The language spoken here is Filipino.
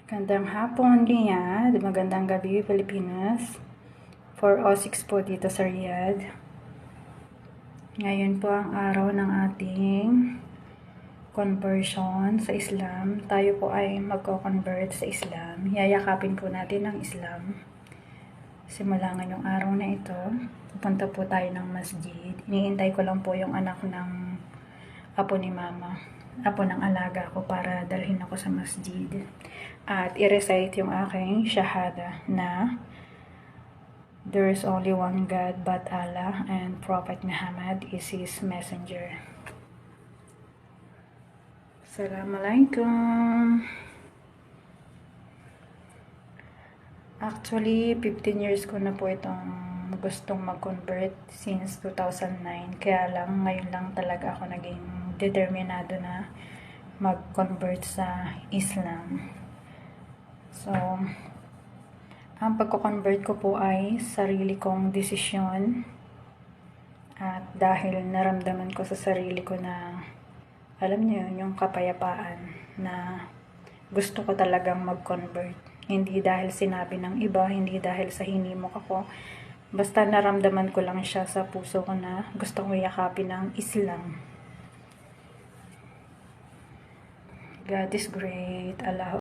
Gandang hapon, Riyadh. Magandang gabi, Pilipinas. 4:06 po dito sa Riyadh. Ngayon po ang araw ng ating conversion sa Islam. Tayo po ay magko-convert sa Islam. Yayakapin po natin ang Islam. Simula ngayong araw na ito, pupunta po tayo ng masjid. Iniintay ko lang po yung anak ng apo ni mama. Apo ng alaga ko para dalhin ako sa masjid. At i-recite yung aking shahada na there is only one God but Allah and Prophet Muhammad is His messenger. Assalamualaikum. Actually, 15 years ko na po itong gustong mag-convert since 2009. Kaya lang, ngayon lang talaga ako naging determinado na mag-convert sa Islam. So, ang pagko-convert ko po ay sarili kong desisyon. At dahil naramdaman ko sa sarili ko na, alam niyo yun, yung kapayapaan na gusto ko talagang mag-convert. Hindi dahil sinabi ng iba, hindi dahil sa hinimok ako. Basta naramdaman ko lang siya sa puso ko na gusto kong yakapin ng Islam. God is great. Allah